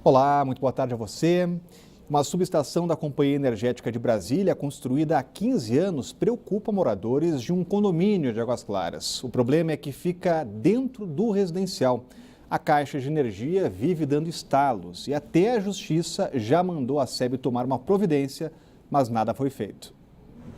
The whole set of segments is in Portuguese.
Olá, muito boa tarde a você. Uma subestação da Companhia Energética de Brasília, construída há 15 anos, preocupa moradores de um condomínio de Águas Claras. O problema é que fica dentro do residencial. A Caixa de Energia vive dando estalos e até a Justiça já mandou a SEB tomar uma providência, mas nada foi feito.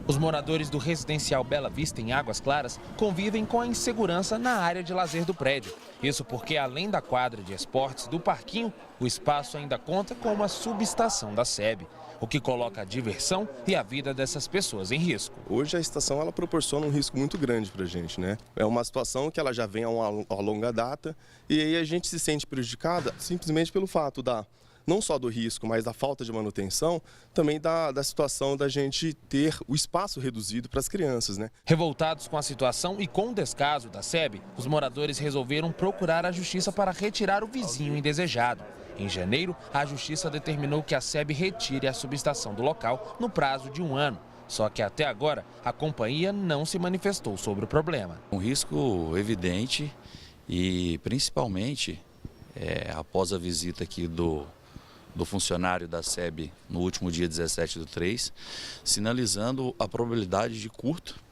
Os moradores do residencial Bela Vista, em Águas Claras, convivem com a insegurança na área de lazer do prédio. Isso porque, além da quadra de esportes do parquinho, o espaço ainda conta com uma subestação da SEB, o que coloca a diversão e a vida dessas pessoas em risco. Hoje a estação ela proporciona um risco muito grande para a gente, né? É uma situação que ela já vem a uma longa data e aí a gente se sente prejudicada simplesmente pelo fato não só do risco, mas da falta de manutenção, também da situação da gente ter o espaço reduzido para as crianças, né? Revoltados com a situação e com o descaso da SEB, os moradores resolveram procurar a Justiça para retirar o vizinho indesejado. Em janeiro, a Justiça determinou que a SEB retire a subestação do local no prazo de 1 ano. Só que até agora, a companhia não se manifestou sobre o problema. Um risco evidente e principalmente após a visita aqui do funcionário da SEB no último dia 17/3, sinalizando a probabilidade de curto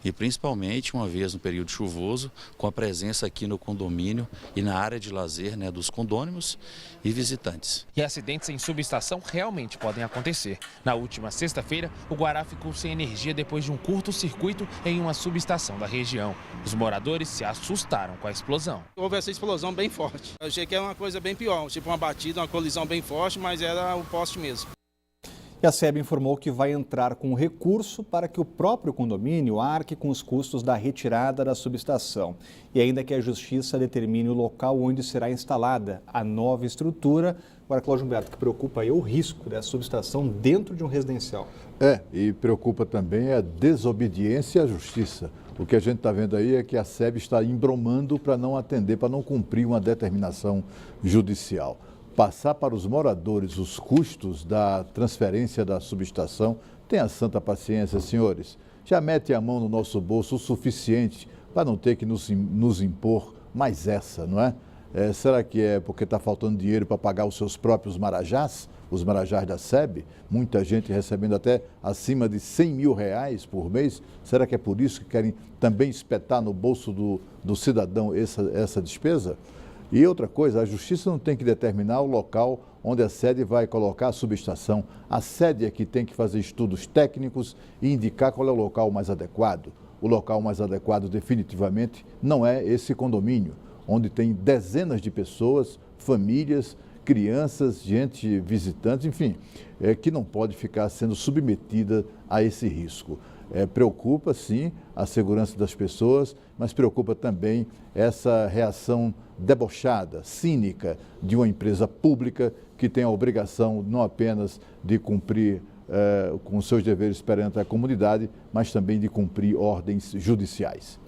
e principalmente, uma vez no período chuvoso, com a presença aqui no condomínio e na área de lazer, dos condôminos e visitantes. E acidentes em subestação realmente podem acontecer. Na última sexta-feira, o Guará ficou sem energia depois de um curto-circuito em uma subestação da região. Os moradores se assustaram com a explosão. Houve essa explosão bem forte. Eu achei que era uma coisa bem pior, tipo uma batida, uma colisão bem forte, mas era o poste mesmo. E a SEB informou que vai entrar com recurso para que o próprio condomínio arque com os custos da retirada da subestação. E ainda que a Justiça determine o local onde será instalada a nova estrutura. Agora, Cláudio Humberto, que preocupa aí o risco dessa subestação dentro de um residencial. E preocupa também a desobediência à Justiça. O que a gente está vendo aí é que a SEB está embromando para não atender, para não cumprir uma determinação judicial. Passar para os moradores os custos da transferência da subestação, tenha santa paciência, senhores. Já mete a mão no nosso bolso o suficiente para não ter que nos impor mais essa, não é? Será que é porque está faltando dinheiro para pagar os seus próprios marajás, os marajás da SEB? Muita gente recebendo até acima de R$100 mil por mês. Será que é por isso que querem também espetar no bolso do cidadão essa despesa? E outra coisa, a Justiça não tem que determinar o local onde a SEB vai colocar a subestação. A SEB é que tem que fazer estudos técnicos e indicar qual é o local mais adequado. O local mais adequado definitivamente não é esse condomínio, onde tem dezenas de pessoas, famílias, crianças, gente, visitantes, enfim, que não pode ficar sendo submetida a esse risco. Preocupa, sim, a segurança das pessoas, mas preocupa também essa reação debochada, cínica de uma empresa pública que tem a obrigação não apenas de cumprir com seus deveres perante a comunidade, mas também de cumprir ordens judiciais.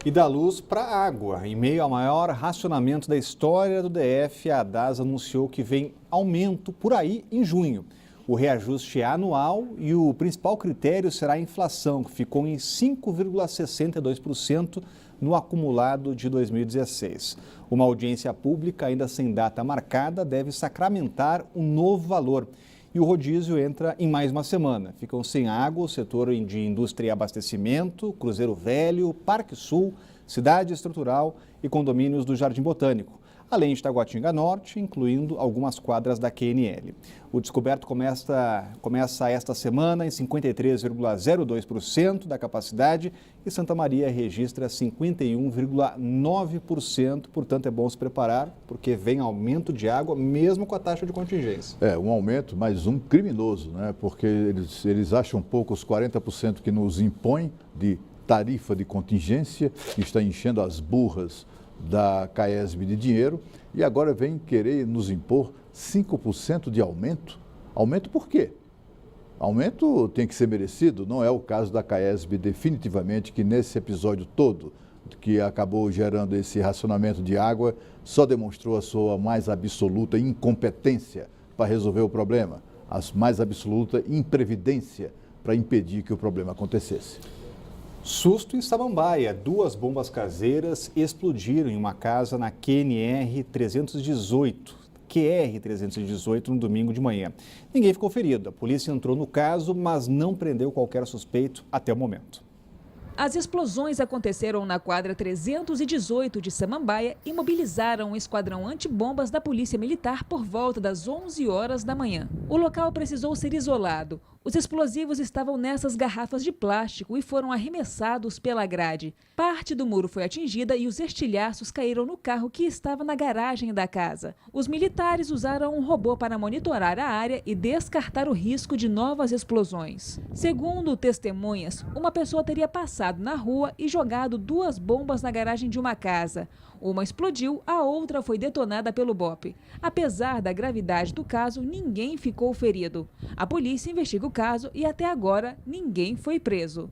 E da luz para a água. Em meio ao maior racionamento da história do DF, a DAS anunciou que vem aumento por aí em junho. O reajuste é anual e o principal critério será a inflação, que ficou em 5,62% no acumulado de 2016. Uma audiência pública, ainda sem data marcada, deve sacramentar um novo valor. E o rodízio entra em mais uma semana. Ficam sem água o setor de indústria e abastecimento, Cruzeiro Velho, Parque Sul, Cidade Estrutural e condomínios do Jardim Botânico, além de Taguatinga Norte, incluindo algumas quadras da QNL. O descoberto começa esta semana em 53,02% da capacidade e Santa Maria registra 51,9%. Portanto, é bom se preparar, porque vem aumento de água, mesmo com a taxa de contingência. Um aumento, mas um criminoso, né? Porque eles acham pouco os 40% que nos impõem de tarifa de contingência, que está enchendo as burras da CAESB de dinheiro, e agora vem querer nos impor 5% de aumento. Aumento por quê? Aumento tem que ser merecido, não é o caso da CAESB definitivamente, que nesse episódio todo, que acabou gerando esse racionamento de água, só demonstrou a sua mais absoluta incompetência para resolver o problema, a mais absoluta imprevidência para impedir que o problema acontecesse. Susto em Samambaia. 2 bombas caseiras explodiram em uma casa na QNR 318. QR-318 no domingo de manhã. Ninguém ficou ferido. A polícia entrou no caso, mas não prendeu qualquer suspeito até o momento. As explosões aconteceram na quadra 318 de Samambaia e mobilizaram um esquadrão antibombas da Polícia Militar por volta das 11 horas da manhã. O local precisou ser isolado. Os explosivos estavam nessas garrafas de plástico e foram arremessados pela grade. Parte do muro foi atingida e os estilhaços caíram no carro que estava na garagem da casa. Os militares usaram um robô para monitorar a área e descartar o risco de novas explosões. Segundo testemunhas, uma pessoa teria passado na rua e jogado 2 bombas na garagem de uma casa. Uma explodiu, a outra foi detonada pelo BOPE. Apesar da gravidade do caso, ninguém ficou ferido. A polícia investiga o caso e até agora ninguém foi preso.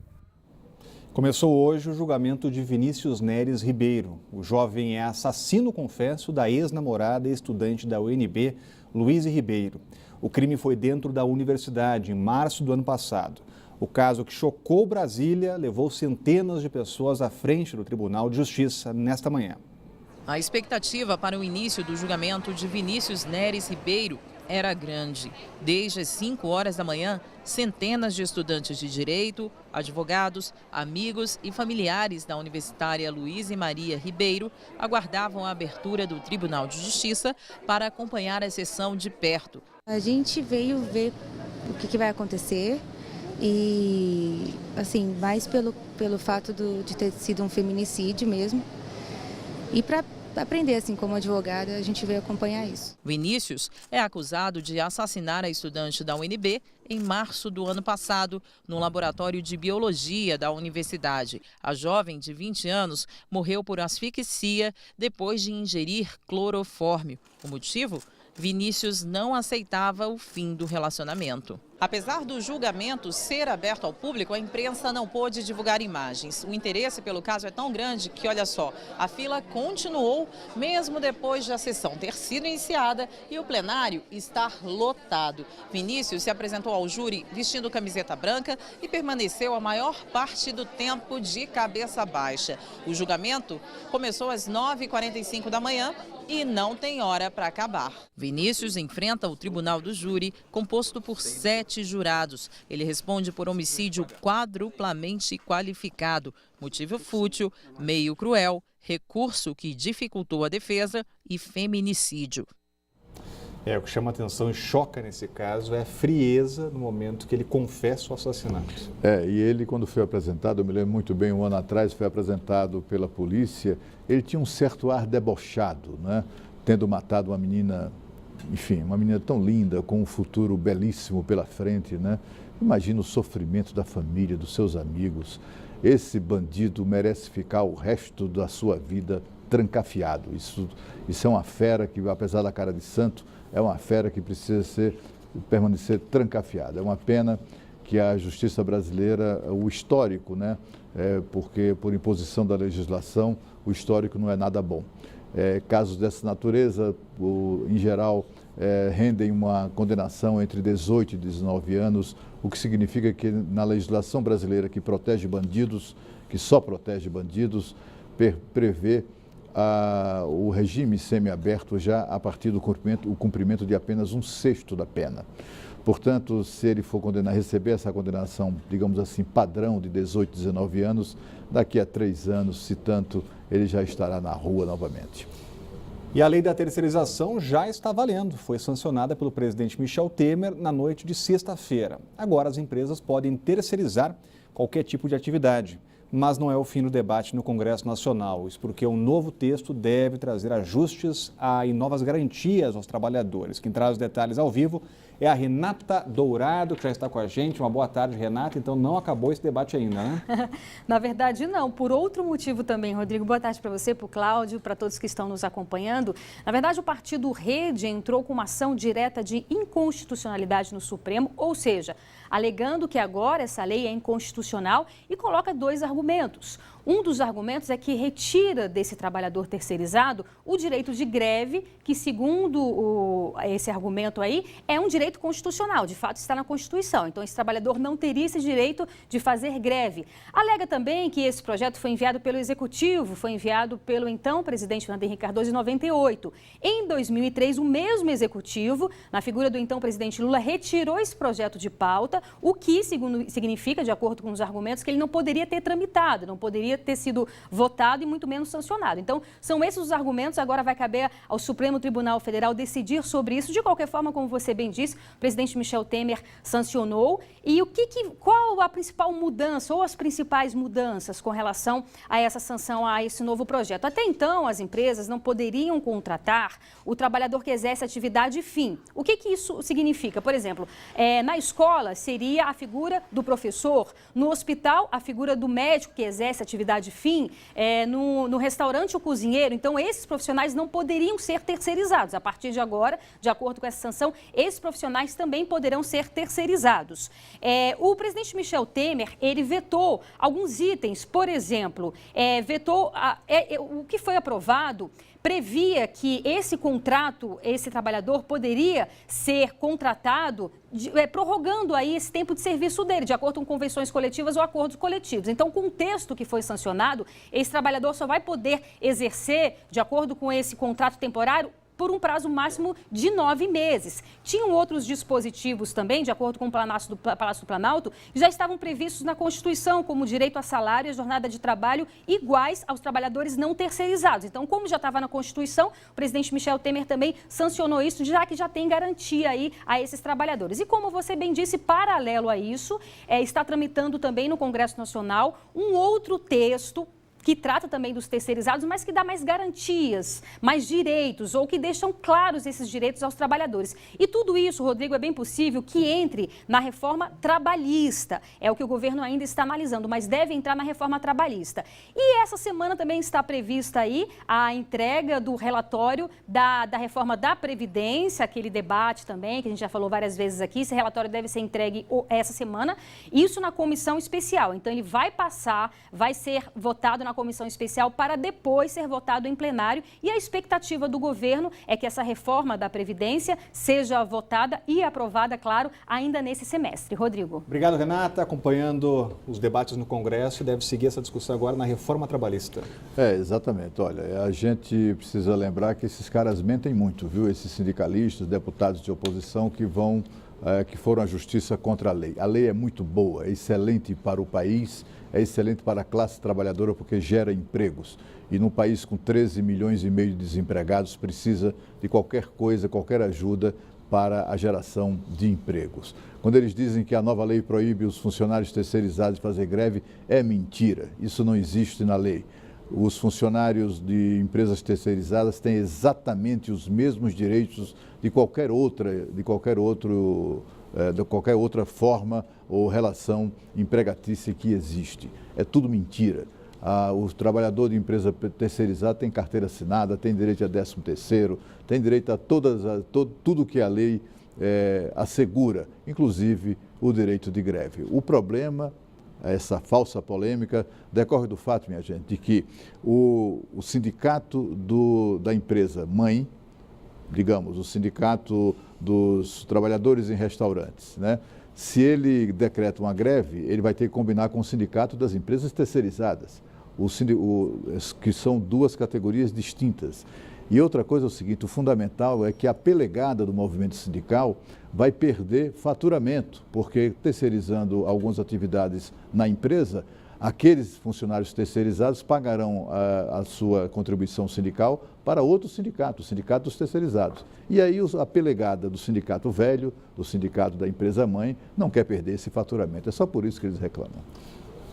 Começou hoje o julgamento de Vinícius Neres Ribeiro. O jovem é assassino confesso da ex-namorada e estudante da UNB, Luíse Ribeiro. O crime foi dentro da universidade, em março do ano passado. O caso que chocou Brasília levou centenas de pessoas à frente do Tribunal de Justiça nesta manhã. A expectativa para o início do julgamento de Vinícius Neres Ribeiro era grande. Desde as 5 horas da manhã, centenas de estudantes de direito, advogados, amigos e familiares da universitária Luíse Maria Ribeiro aguardavam a abertura do Tribunal de Justiça para acompanhar a sessão de perto. A gente veio ver o que vai acontecer e, assim, mais pelo fato de ter sido um feminicídio mesmo. E para aprender, assim, como advogada, a gente veio acompanhar isso. Vinícius é acusado de assassinar a estudante da UNB em março do ano passado, no laboratório de biologia da universidade. A jovem, de 20 anos, morreu por asfixia depois de ingerir clorofórmio. O motivo? Vinícius não aceitava o fim do relacionamento. Apesar do julgamento ser aberto ao público, a imprensa não pôde divulgar imagens. O interesse pelo caso é tão grande que, olha só, a fila continuou mesmo depois de a sessão ter sido iniciada e o plenário estar lotado. Vinícius se apresentou ao júri vestindo camiseta branca e permaneceu a maior parte do tempo de cabeça baixa. O julgamento começou às 9h45 da manhã e não tem hora para acabar. Vinícius enfrenta o tribunal do júri, composto por 7 jurados. Ele responde por homicídio quadruplamente qualificado, motivo fútil, meio cruel, recurso que dificultou a defesa e feminicídio. O que chama atenção e choca nesse caso é a frieza no momento que ele confessa o assassinato. E ele, quando foi apresentado, eu me lembro muito bem, 1 ano atrás, foi apresentado pela polícia, ele tinha um certo ar debochado, né? Tendo matado uma menina, enfim, uma menina tão linda, com um futuro belíssimo pela frente, né? Imagina o sofrimento da família, dos seus amigos. Esse bandido merece ficar o resto da sua vida trancafiado. Isso é uma fera que, apesar da cara de santo, é uma fera que precisa permanecer trancafiada. É uma pena que a justiça brasileira, o histórico, né? Porque por imposição da legislação, o histórico não é nada bom. Casos dessa natureza, em geral, rendem uma condenação entre 18 e 19 anos, o que significa que na legislação brasileira que protege bandidos, que só protege bandidos, prevê o regime semiaberto já a partir do cumprimento de apenas 1/6 da pena. Portanto, se ele for receber essa condenação, digamos assim, padrão de 18, 19 anos, daqui a 3 anos, se tanto, ele já estará na rua novamente. E a lei da terceirização já está valendo. Foi sancionada pelo presidente Michel Temer na noite de sexta-feira. Agora as empresas podem terceirizar qualquer tipo de atividade. Mas não é o fim do debate no Congresso Nacional. Isso porque um novo texto deve trazer ajustes e novas garantias aos trabalhadores. Quem traz os detalhes ao vivo é a Renata Dourado, que já está com a gente. Uma boa tarde, Renata. Então não acabou esse debate ainda, né? Na verdade, não. Por outro motivo também, Rodrigo. Boa tarde para você, para o Cláudio, para todos que estão nos acompanhando. Na verdade, o partido Rede entrou com uma ação direta de inconstitucionalidade no Supremo, ou seja, alegando que agora essa lei é inconstitucional e coloca 2 argumentos. Um dos argumentos é que retira desse trabalhador terceirizado o direito de greve, que segundo esse argumento aí, é um direito constitucional, de fato está na Constituição. Então esse trabalhador não teria esse direito de fazer greve. Alega também que esse projeto foi enviado pelo Executivo, foi enviado pelo então presidente Fernando Henrique Cardoso em 98. Em 2003, o mesmo Executivo, na figura do então presidente Lula, retirou esse projeto de pauta, o que significa, de acordo com os argumentos, que ele não poderia ter tramitado, não poderia ter sido votado e muito menos sancionado. Então, são esses os argumentos. Agora vai caber ao Supremo Tribunal Federal decidir sobre isso. De qualquer forma, como você bem disse, o presidente Michel Temer sancionou. E qual a principal mudança ou as principais mudanças com relação a essa sanção, a esse novo projeto? Até então, as empresas não poderiam contratar o trabalhador que exerce atividade fim. O que isso significa? Por exemplo, na escola seria a figura do professor, no hospital a figura do médico que exerce atividade fim, no restaurante o cozinheiro. Então, esses profissionais não poderiam ser terceirizados. A partir de agora, de acordo com essa sanção, esses profissionais também poderão ser terceirizados. O presidente Michel Temer, ele vetou alguns itens, por exemplo, o que foi aprovado previa que esse contrato, esse trabalhador poderia ser contratado prorrogando aí esse tempo de serviço dele, de acordo com convenções coletivas ou acordos coletivos. Então, com o texto que foi sancionado, esse trabalhador só vai poder exercer, de acordo com esse contrato temporário, por um prazo máximo de 9 meses. Tinham outros dispositivos também, de acordo com o Palácio do Planalto, que já estavam previstos na Constituição, como o direito a salário e a jornada de trabalho iguais aos trabalhadores não terceirizados. Então, como já estava na Constituição, o presidente Michel Temer também sancionou isso, já que já tem garantia aí a esses trabalhadores. E como você bem disse, paralelo a isso, está tramitando também no Congresso Nacional um outro texto que trata também dos terceirizados, mas que dá mais garantias, mais direitos, ou que deixam claros esses direitos aos trabalhadores. E tudo isso, Rodrigo, é bem possível que entre na reforma trabalhista. É o que o governo ainda está analisando, mas deve entrar na reforma trabalhista. E essa semana também está prevista aí a entrega do relatório da reforma da Previdência, aquele debate também, que a gente já falou várias vezes aqui. Esse relatório deve ser entregue essa semana, isso na comissão especial. Então, ele vai ser votado na comissão especial para depois ser votado em plenário, e a expectativa do governo é que essa reforma da Previdência seja votada e aprovada, claro, ainda nesse semestre. Rodrigo. Obrigado, Renata. Acompanhando os debates no Congresso, deve seguir essa discussão agora na reforma trabalhista. Exatamente. Olha, a gente precisa lembrar que esses caras mentem muito, viu? Esses sindicalistas, deputados de oposição que foram à justiça contra a lei. A lei é muito boa, é excelente para o país, é excelente para a classe trabalhadora porque gera empregos. E num país com 13 milhões e meio de desempregados, precisa de qualquer coisa, qualquer ajuda para a geração de empregos. Quando eles dizem que a nova lei proíbe os funcionários terceirizados de fazer greve, é mentira. Isso não existe na lei. Os funcionários de empresas terceirizadas têm exatamente os mesmos direitos de qualquer outra forma ou relação empregatícia que existe. É tudo mentira. O trabalhador de empresa terceirizada tem carteira assinada, tem direito a 13º, tem direito a tudo que a lei assegura, inclusive o direito de greve. O problema, essa falsa polêmica, decorre do fato, minha gente, de que o sindicato da empresa mãe, digamos, o sindicato dos trabalhadores em restaurantes, né? Se ele decreta uma greve, ele vai ter que combinar com o sindicato das empresas terceirizadas, que são duas categorias distintas. E outra coisa é o seguinte, o fundamental é que a pelegada do movimento sindical vai perder faturamento, porque terceirizando algumas atividades na empresa, aqueles funcionários terceirizados pagarão a sua contribuição sindical para outro sindicato, o sindicato dos terceirizados. E aí a pelegada do sindicato velho, do sindicato da empresa-mãe, não quer perder esse faturamento. É só por isso que eles reclamam.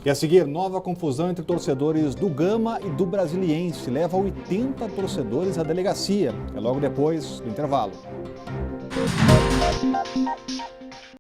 E a seguir, nova confusão entre torcedores do Gama e do Brasiliense. Leva 80 torcedores à delegacia. É logo depois do intervalo.